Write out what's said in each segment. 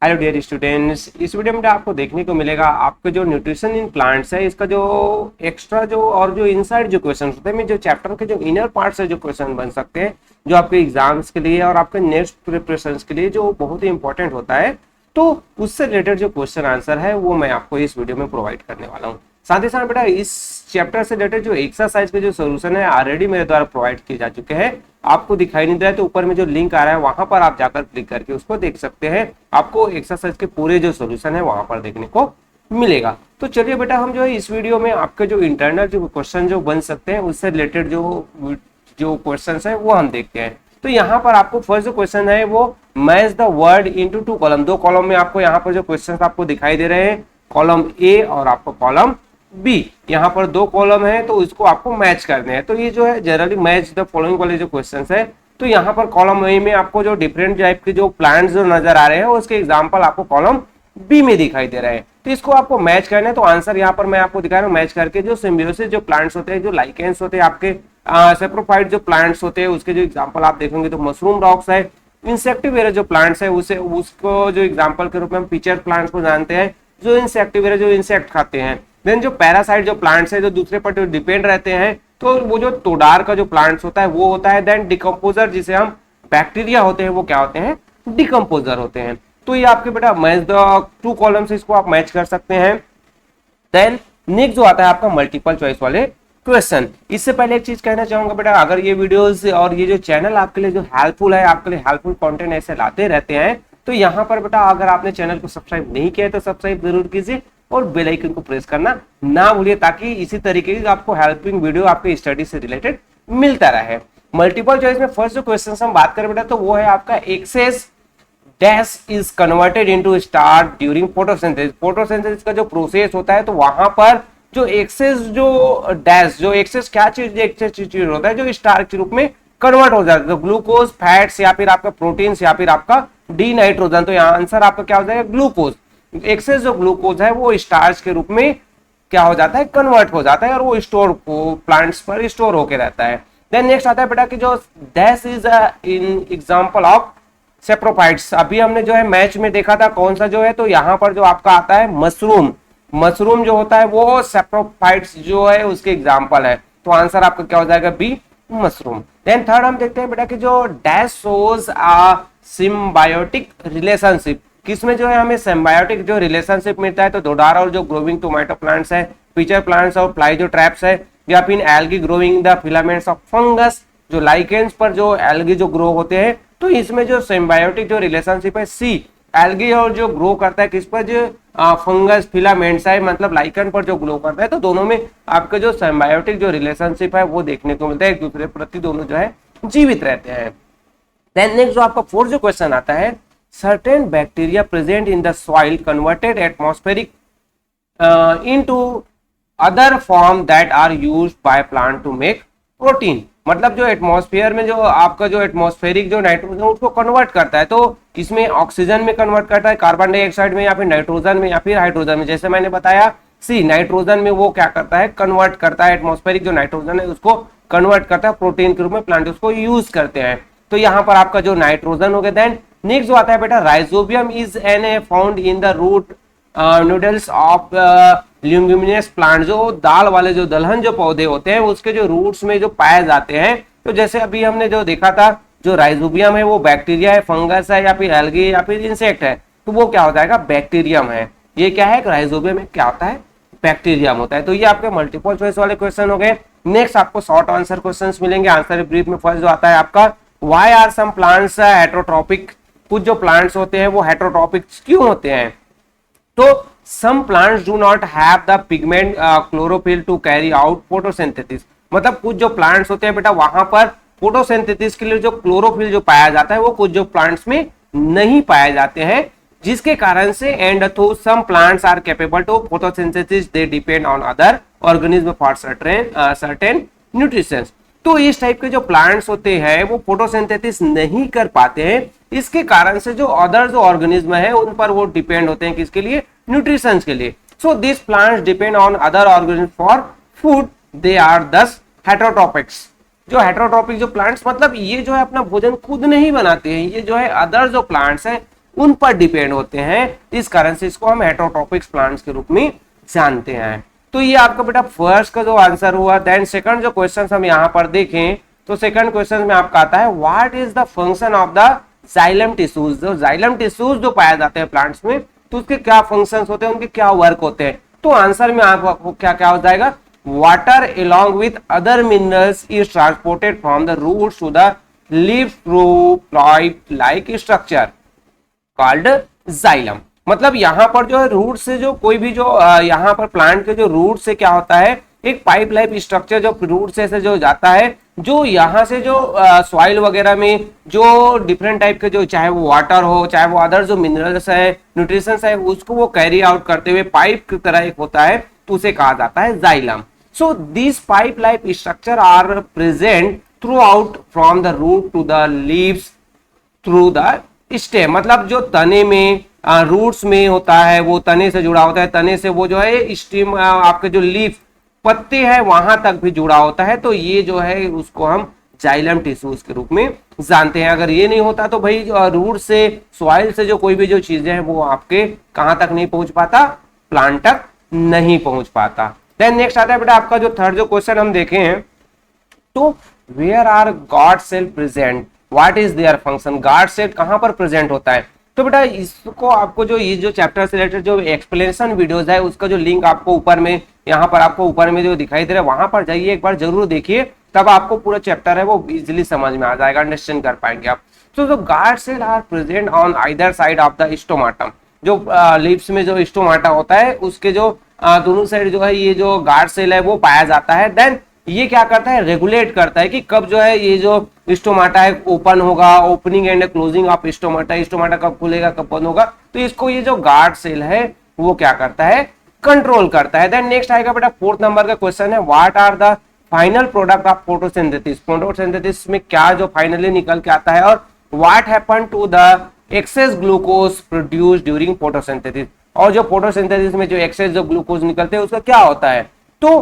Hello dear students, इस video में आपको देखने को मिलेगा आपके जो न्यूट्रिशन इन प्लांट्स है इसका जो एक्स्ट्रा जो और जो इनसाइड जो क्वेश्चन होते हैं जो चैप्टर के जो इनर पार्ट से जो क्वेश्चन बन सकते हैं जो आपके एग्जाम्स के लिए और आपके नेक्स्ट प्रिपरेशन के लिए जो बहुत ही इंपॉर्टेंट होता है, तो उससे रिलेटेड जो क्वेश्चन आंसर है वो मैं आपको इस वीडियो में प्रोवाइड करने वाला हूँ। साथ ही साथ बेटा इस चैप्टर से रिलेटेड जो एक्सरसाइज के जो सोल्यूशन है ऑलरेडी मेरे द्वारा प्रोवाइड किए जा चुके हैं। आपको दिखाई नहीं दे रहा है तो ऊपर में जो लिंक आ रहा है वहां पर आप जाकर क्लिक करके उसको देख सकते हैं। आपको एक्सरसाइज के पूरे जो सोल्यूशन है वहां पर देखने को मिलेगा। तो चलिए बेटा हम जो है इस वीडियो में आपके जो इंटरनल जो क्वेश्चन जो बन सकते हैं उससे रिलेटेड जो क्वेश्चन है वो हम देखते हैं। तो यहाँ पर आपको फर्स्ट जो क्वेश्चन है वो match the word into two column, दो कॉलम में आपको यहाँ पर जो क्वेश्चन आपको दिखाई दे रहे हैं, कॉलम ए और आपको कॉलम बी, यहाँ पर दो कॉलम है तो इसको आपको मैच करने हैं। तो ये जो है जनरली मैच द फॉलोइंग वाले जो क्वेश्चंस है, तो यहाँ पर कॉलम ए में आपको जो डिफरेंट टाइप के जो प्लांट्स जो नजर आ रहे हैं उसके एग्जांपल आपको कॉलम बी में दिखाई दे रहे हैं। तो इसको आपको मैच करना है। तो आंसर यहाँ पर मैं आपको दिखा रहा हूँ मैच करके। जो सिम्बियोसिस जो प्लांट्स होते हैं, जो लाइकेंस होते हैं, आपके सेप्रोफाइट जो प्लांट्स होते हैं उसके जो एग्जाम्पल आप देखेंगे तो मशरूम रॉक्स है। इंसेक्टिवेरियस जो प्लांट्स है उसे उसको जो एग्जाम्पल के रूप में हम पिचर प्लांट्स को जानते हैं, जो इंसेक्टिवेरियस जो इंसेक्ट खाते हैं। देन जो पैरासाइट जो प्लांट्स है जो दूसरे पर डिपेंड रहते हैं, तो वो जो तोडार का जो प्लांट्स होता है वो होता है। देन डिकम्पोजर जिसे हम बैक्टीरिया होते हैं वो क्या होते हैं, डिकम्पोजर होते हैं। तो ये आपके बेटा मैच द टू कॉलम से इसको आप मैच कर सकते हैं। देन नेक्स्ट जो आता है आपका मल्टीपल चॉइस वाले क्वेश्चन। इससे पहले एक चीज कहना चाहूंगा बेटा, अगर ये वीडियोस और ये जो चैनल आपके लिए जो हेल्पफुल है, आपके लिए हेल्पफुल कंटेंट ऐसे लाते रहते हैं, तो यहाँ पर बेटा अगर आपने चैनल को सब्सक्राइब नहीं किया है तो सब्सक्राइब जरूर कीजिए और बेल आइकन को प्रेस करना ना भूलिए, ताकि इसी तरीके की आपको हेल्पिंग वीडियो आपके स्टडी से रिलेटेड मिलता रहे। मल्टीपल चॉइस में फर्स्ट जो क्वेश्चन हम बात करें बेटा तो वो है आपका excess dash is converted into starch during photosynthesis. Photosynthesis का जो प्रोसेस होता है तो वहां पर जो एक्सेस जो डैश जो एक्सेस क्या चीज होता है जो स्टार के रूप में कन्वर्ट हो जाता है, तो ग्लूकोज, फैट्स या फिर आपका प्रोटीन्स या फिर आपका डी नाइट्रोजन। तो यहाँ आंसर आपका क्या हो जाएगा, ग्लूकोज। एक्सेस जो ग्लूकोज है वो स्टार्च के रूप में क्या हो जाता है, कन्वर्ट हो जाता है और वो स्टोर प्लांट्स पर स्टोर होकर रहता है। देन नेक्स्ट आता है बेटा कि जो dash is in example of saprophytes. अभी हमने जो है मैच में देखा था कौन सा जो है, तो यहाँ पर जो आपका आता है मशरूम। मशरूम जो होता है वो सेप्रोफाइट्स जो है उसके एग्जाम्पल है। तो आंसर आपका क्या हो जाएगा, बी, मशरूम। देन थर्ड हम देखते हैं बेटा कि जो डैश शोज अ सिम्बायोटिक रिलेशनशिप। किसमें जो है हमें सिम्बायोटिक जो रिलेशनशिप मिलता है, तो डोडार और जो ग्रोविंग टोमेटो प्लांट्स है, पिचर प्लांट्स और फ्लाई जो ट्रैप्स है, या फिर algae growing the filaments of fungus, जो लाइकेंस पर जो एल्गी जो ग्रो होते हैं। तो इसमें जो सिम्बायोटिक जो रिलेशनशिप है, सी एल्गी और जो ग्रो करता है किस पर, जो फंगस फिलामेंट्स है, मतलब लाइकन पर जो ग्रो करता है। तो दोनों में आपके जो सिम्बायोटिक जो रिलेशनशिप है वो देखने को मिलता है, एक दूसरे प्रति दोनों जो है जीवित रहते हैं। देन नेक्स्ट जो आपका फोर्थ जो क्वेश्चन आता है, certain bacteria present in the soil converted atmospheric into other form that are used by plant to make protein। मतलब जो एटमॉस्फेयर में जो आपका जो एटमॉस्फेरिक जो नाइट्रोजन उसको कन्वर्ट करता है, तो इसमें ऑक्सीजन में कन्वर्ट करता है, कार्बन डाइऑक्साइड में, या फिर नाइट्रोजन में, या फिर हाइड्रोजन में। जैसे मैंने बताया सी नाइट्रोजन में वो क्या करता है, कन्वर्ट करता है, एटमॉस्फेरिक जो नाइट्रोजन है उसको कन्वर्ट करता है प्रोटीन के रूप में, प्लांट उसको यूज करते हैं। तो यहाँ पर आपका जो नाइट्रोजन हो गया। देन नेक्स्ट जो आता है बेटा, rhizobium is an found in the root nodules of leguminous plant. जो दाल वाले जो दलहन जो पौधे होते हैं उसके जो रूट्स में जो पाए जाते हैं। तो जैसे अभी हमने जो देखा था, जो राइजोबियम है वो बैक्टीरिया है, फंगस है, या फिर एल्गी या फिर इंसेक्ट है, तो वो क्या हो जाएगा, बैक्टीरियम है। ये क्या है, राइजोबियम में क्या होता है, बैक्टीरियम होता है। तो ये आपके मल्टीपल चॉइस वाले क्वेश्चन हो गए। नेक्स्ट आपको शॉर्ट आंसर क्वेश्चन मिलेंगे। आंसर ब्रीफ में फर्स्ट जो आता है आपका, why are some plants heterotrophic. कुछ जो प्लांट्स होते हैं वो हेटेरोट्रॉपिक क्यों होते हैं, तो some plants do not have the pigment chlorophyll to carry out photosynthesis. मतलब कुछ जो प्लांट्स होते हैं बेटा वहां पर फोटोसिंथेसिस के लिए जो क्लोरोफिल जो पाया जाता है वो कुछ जो प्लांट्स में नहीं पाए जाते हैं, जिसके कारण से and though some plants are capable to photosynthesis, they depend on other organism for certain nutritions. तो इस टाइप के जो प्लांट्स होते हैं वो फोटोसिंथेसिस नहीं कर पाते हैं, इसके कारण से जो अदर जो ऑर्गेनिज्म है उन पर वो डिपेंड होते हैं, किसके लिए, न्यूट्रिशन के लिए। So this plants depend on other organism for food, they are thus heterotrophics. जो हेटेरोट्रॉपिक जो प्लांट्स, मतलब ये जो है अपना भोजन खुद नहीं बनाते हैं, ये जो है अदर जो प्लांट्स हैं उन पर डिपेंड होते हैं। इस कारण से इसको हम हेटेरोट्रॉपिक प्लांट्स के रूप में जानते हैं। तो ये आपका बेटा फर्स्ट का जो आंसर हुआ। देन सेकंड जो क्वेश्चन हम यहाँ पर देखें तो सेकंड क्वेश्चन में आपका आता है what is the function of the xylem tissues. जो जाइलम टिश्यूज जो पाए जाते हैं प्लांट्स में, तो उसके क्या फंक्शंस होते हैं, उनके क्या वर्क होते हैं। तो आंसर में आपको क्या क्या हो जाएगा, water along with other minerals is transported from the roots to the leaf through ploid like structure called xylem। मतलब यहाँ पर जो है रूट से जो कोई भी जो यहाँ पर प्लांट के जो रूट से क्या होता है, एक पाइप लाइक स्ट्रक्चर जो रूट से जो जाता है, जो यहाँ से जो सॉइल वगैरह में जो डिफरेंट टाइप के जो चाहे वो वाटर हो चाहे वो अदर जो मिनरल्स है न्यूट्रिशंस है, उसको वो कैरी आउट करते हुए पाइप की तरह एक होता है, तो उसे कहा जाता है xylem. So these pipe-like structure are present throughout from the root to the leaves through the stem। मतलब जो तने में रूट्स में होता है वो तने से जुड़ा होता है, तने से वो जो है स्टेम आपके जो लीफ पत्ते हैं वहां तक भी जुड़ा होता है। तो ये जो है उसको हम जाइलम टिश्यूज के रूप में जानते हैं। अगर ये नहीं होता तो भाई रूट से सॉइल से जो कोई भी जो चीजें हैं वो आपके कहां तक नहीं पहुंच पाता, प्लांट तक नहीं पहुंच पाता। देन नेक्स्ट आता है बेटा आपका जो थर्ड जो क्वेश्चन हम देखे हैं, तो where are guard cell present, what is their function. Guard cell कहां पर प्रेजेंट होता है, तो बेटा इसको आपको जो ये जो चैप्टर से रिलेटेड जो एक्सप्लेनेशन वीडियोस है उसका जो लिंक आपको ऊपर में यहाँ पर आपको ऊपर में जो दिखाई दे रहा है वहां पर जाइए, एक बार जरूर देखिए, तब आपको पूरा चैप्टर है वो इजिली समझ में आ जाएगा, अंडरस्टैंड कर पाएंगे आप। तो जो guard cell are present on either side of the stomatum. जो लिप्स में जो स्टोमाटा होता है उसके जो दोनों साइड जो है ये जो गार्ड सेल है वो पाया जाता है। देन ये क्या करता है, रेगुलेट करता है कि कब जो है ये जो स्टोमाटा है ओपन होगा, opening and closing of stomata, stomata कब खुलेगा कब बंद होगा, तो इसको ये जो गार्ड सेल है वो क्या करता है, कंट्रोल करता है। देन नेक्स्ट आएगा बेटा फोर्थ नंबर का क्वेश्चन है, what are the final product of photosynthesis. Photosynthesis में क्या जो फाइनली निकल के आता है, और what happen to the excess glucose produce during photosynthesis. और जो फोटोसिंथेसिस में जो एक्सेस जो ग्लूकोज निकलते हैं उसका क्या होता है, तो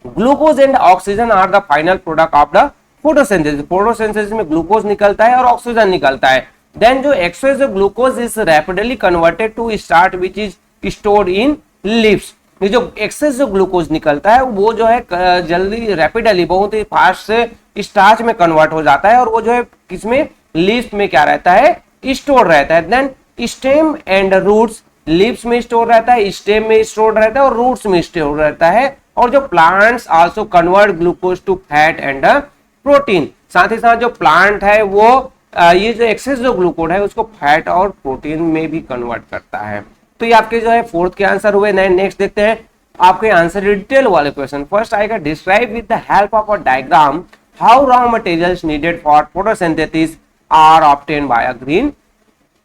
glucose and oxygen are the final product of the photosynthesis. Photosynthesis में ग्लूकोज निकलता है और ऑक्सीजन निकलता है। देन जो एक्सेस जो glucose is rapidly converted to starch which is stored in leaves. ये जो एक्सेस जो ग्लूकोज निकलता है वो जो है जल्दी रैपिडली बहुत ही फास्ट से स्टार्च में कन्वर्ट हो जाता है, और वो जो है किसमें, लीव्स में क्या रहता है, स्टोर रहता है। Then stem and roots, leaves में स्टोर रहता है, स्टेम में स्टोर रहता है और रूट्स में स्टोर रहता है। और जो plants also convert glucose to fat and protein. साथ ही साथ जो प्लांट है वो ये जो एक्सेस जो ग्लूकोज है उसको फैट और प्रोटीन में भी कन्वर्ट करता है। तो ये आपके जो है फोर्थ के आंसर हुए। नेक्स्ट देखते हैं आपके आंसर डिटेल वाले क्वेश्चन। फर्स्ट आएगा, describe with the help of a diagram how raw materials needed for photosynthesis are obtained by a green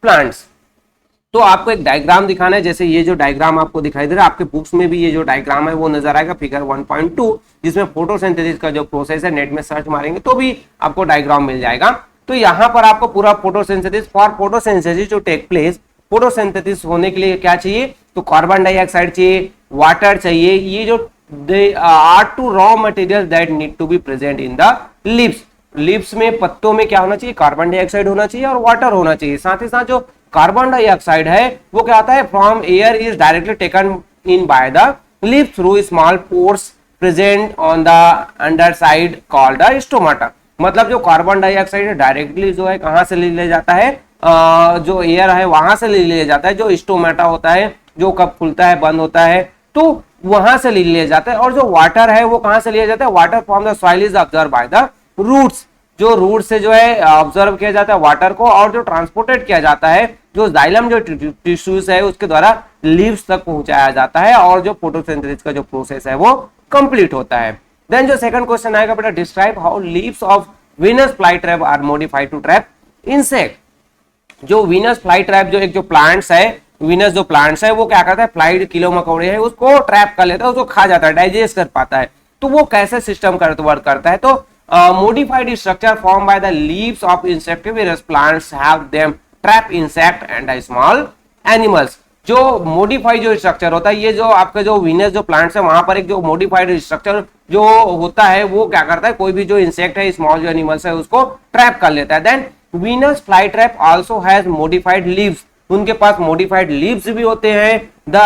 plants. तो आपको एक डायग्राम दिखाना है, जैसे ये जो डायग्राम आपको दिखाई दे रहा है, आपके बुक्स में भी ये जो डायग्राम है वो नजर आएगा, फिगर 1.2, जिसमें फोटोसिंथेसिस का जो प्रोसेस है, नेट में सर्च मारेंगे तो भी आपको डायग्राम मिल जाएगा। तो यहाँ पर आपको पूरा photosynthesis, for photosynthesis to take place, photosynthesis होने के लिए क्या चाहिए, तो कार्बन डाइऑक्साइड चाहिए, वाटर चाहिए। ये जो are two raw material that need to be present in the leaves. Leaves में पत्तों में क्या होना चाहिए, कार्बन डाइऑक्साइड होना चाहिए और वाटर होना चाहिए। साथ ही साथ जो कार्बन डाइऑक्साइड है वो क्या आता है, from air is directly taken in by the leaf through small pores present on the under side called the stomata. मतलब जो कार्बन डाइऑक्साइड डायरेक्टली जो है कहां से ले लिया जाता है, जो एयर है वहां से ले लिया जाता है, जो स्टोमाटा होता है जो कब खुलता है बंद होता है तो वहां से ले लिया जाता है। और जो वाटर है वो कहां से लिया जाता है, water from the soil is absorbed by the roots. जो रूट से जो है ऑब्जर्व किया जाता है वाटर को, और जो ट्रांसपोर्टेड किया जाता है जो जाइलम जो टिश्यूज है उसके द्वारा लीव्स तक पहुंचाया जाता है, और जो फोटोसिंथेसिस का जो प्रोसेस है वो कंप्लीट होता है। देन जो सेकंड क्वेश्चन आएगा बेटा, describe how leaves of Venus fly trap are modified to trap insect. जो वीनस फ्लाई ट्रैप जो एक जो प्लांट्स है, वीनस जो प्लांट्स है वो क्या करता है, फ्लाई कीड़े मकोड़े है उसको ट्रैप कर लेता है, उसको खा जाता है, डाइजेस्ट कर पाता है। तो वो कैसे सिस्टम वर्क करता है, तो modified structure formed by the leaves of insectivorous plants have them trap insect and small animals। जो मॉडिफाइड जो स्ट्रक्चर होता है, ये जो आपका जो वीनस जो प्लांट्स है वहां पर एक जो मॉडिफाइड स्ट्रक्चर जो होता है वो क्या करता है, कोई भी जो इंसेक्ट है, स्मॉल जो एनिमल्स है उसको ट्रैप कर लेता है। Then Venus flytrap also has modified leaves, उनके पास मॉडिफाइड लीव्स भी होते हैं। The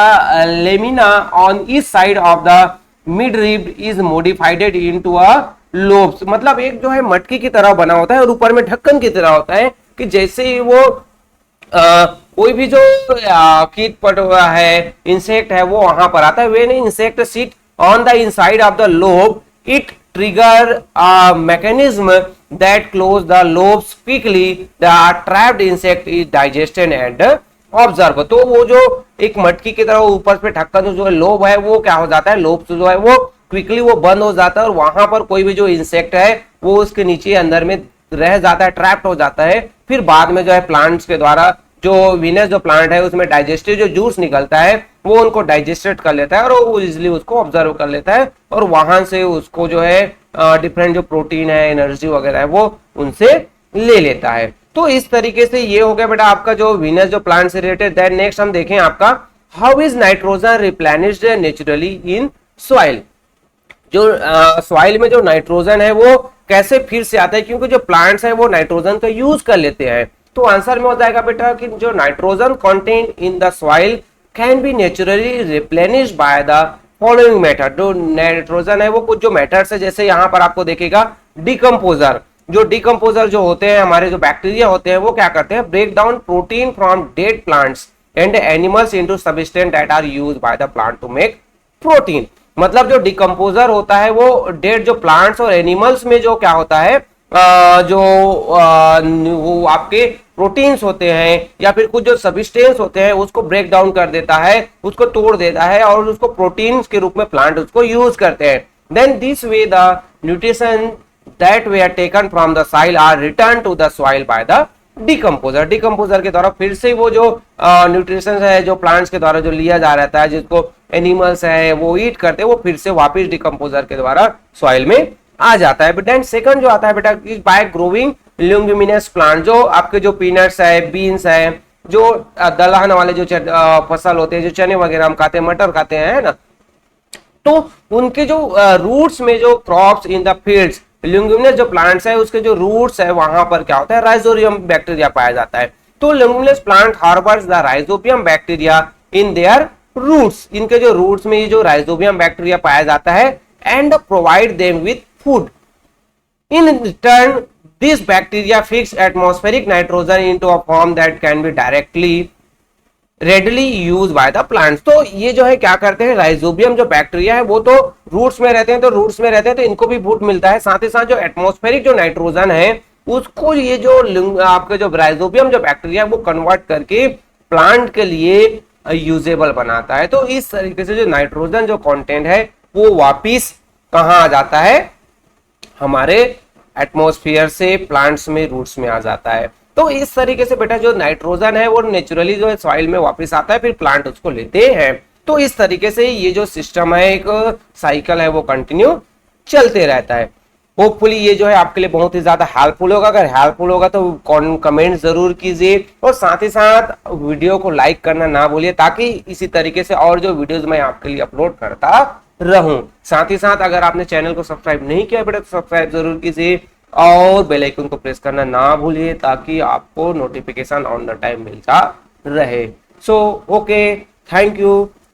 lamina on each side of the midrib is modified into a lobes, मतलब एक जो है मटकी की तरह बना होता है और ऊपर में ढक्कन की तरह होता है कि जैसे ही वो कोई भी जो कीट पटवा है, इंसेक्ट है, वो वहां पर आता है। When insect sit on the inside of the lobe it trigger a mechanism that close the lobes quickly, the trapped insect is digested and observe. तो वो जो एक मटकी की तरह ऊपर पे ढक्कन जो है लोब है, वो क्या हो जाता है, लोब जो है वो क्विकली वो बंद हो जाता है और वहां पर कोई भी जो इंसेक्ट है वो उसके नीचे अंदर में रह जाता है, ट्रैप्ड हो जाता है। फिर बाद में जो है प्लांट्स के द्वारा जो वीनस जो प्लांट है उसमें डाइजेस्टिव जो जूस निकलता है वो उनको डाइजेस्टेड कर लेता है और वो इजिली उसको ऑब्जर्व कर लेता है और वहां से उसको जो है डिफरेंट जो प्रोटीन है, एनर्जी वगैरह है, वो उनसे ले लेता है। तो इस तरीके से ये हो गया बेटा आपका जो वीनस जो प्लांट से रिलेटेड। देन नेक्स्ट हम देखें आपका how is nitrogen replenished naturally in soil, जो सॉइल में जो नाइट्रोजन है वो कैसे फिर से आता है, क्योंकि जो प्लांट्स है वो नाइट्रोजन का यूज कर लेते हैं। तो आंसर में हो जाएगा बेटा कि जो nitrogen content in the soil can be naturally replenished by the following method. जो नाइट्रोजन है वो कुछ जो मेथड्स है, जैसे यहाँ पर आपको देखेगा डिकम्पोजर, जो डिकम्पोजर जो होते हैं हमारे जो बैक्टीरिया होते हैं वो क्या करते हैं, break down protein from dead plants and animals into substance that are used by the plant to make protein. मतलब जो डिकम्पोजर होता है वो डेड जो प्लांट्स और एनिमल्स में जो क्या होता है वो आपके प्रोटीन्स होते हैं या फिर कुछ जो सब्सटेंस होते हैं उसको ब्रेक डाउन कर देता है, उसको तोड़ देता है और उसको प्रोटीन्स के रूप में प्लांट उसको यूज करते हैं। Then this way the nutrition that we are taken from the soil are return to the soil by the decomposer. Decomposer के द्वारा फिर से वो जो न्यूट्रिशन है जो प्लांट्स के द्वारा जो लिया जा रहता है, जिसको एनिमल्स है वो ईट करते हैं, वो फिर से वापस डिकम्पोजर के द्वारा सॉइल में आ जाता है। देन सेकंड जो आता है बेटा कि बाय ग्रोइंग ल्यूमिनस प्लांट, जो आपके जो पीनट्स है, बीन्स है, जो दलहन वाले जो फसल होते हैं, जो चने वगैरह हम खाते हैं, मटर खाते हैं, है ना, तो उनके जो रूट्स में जो crops in the fields luminous जो प्लांट्स है उसके जो रूट्स है वहां पर क्या होता है, राइजोबियम बैक्टीरिया पाया जाता है। तो leguminous plant harbours the rhizobium bacteria in their roots, इनके जो रूट्स में ये जो राइजोबियम बैक्टीरिया पाया जाता है and provide them with food. In return, this bacteria fix atmospheric nitrogen into a form that can be directly readily used by the plants। तो ये जो है क्या करते हैं, राइजोबियम जो बैक्टीरिया है वो तो रूट्स में रहते हैं, तो रूट्स में रहते हैं तो इनको भी फूड मिलता है, साथ ही साथ जो एटमॉस्फेरिक जो नाइट्रोजन है उसको ये जो आपके जो राइजोबियम जो बैक्टीरिया है वो कन्वर्ट करके प्लांट के लिए यूजेबल बनाता है। तो इस तरीके से जो नाइट्रोजन जो कंटेंट है वो वापिस कहाँ आ जाता है, हमारे एटमॉस्फेयर से प्लांट्स में, रूट्स में आ जाता है। तो इस तरीके से बेटा जो नाइट्रोजन है वो नेचुरली जो है सॉइल में वापस आता है, फिर प्लांट उसको लेते हैं। तो इस तरीके से ये जो सिस्टम है, एक साइकिल है, वो कंटिन्यू चलते रहता है। होपफुली ये जो है आपके लिए बहुत ही ज्यादा हेल्पफुल होगा। अगर हेल्पफुल होगा तो कमेंट जरूर कीजिए और साथ ही साथ वीडियो को लाइक करना ना भूलिए, ताकि इसी तरीके से और जो वीडियोस मैं आपके लिए अपलोड करता रहूं। साथ ही साथ अगर आपने चैनल को सब्सक्राइब नहीं किया बेटा तो सब्सक्राइब जरूर कीजिए और बेल आइकन को प्रेस करना ना भूलिए, ताकि आपको नोटिफिकेशन ऑन द टाइम मिलता रहे। So okay, thank you.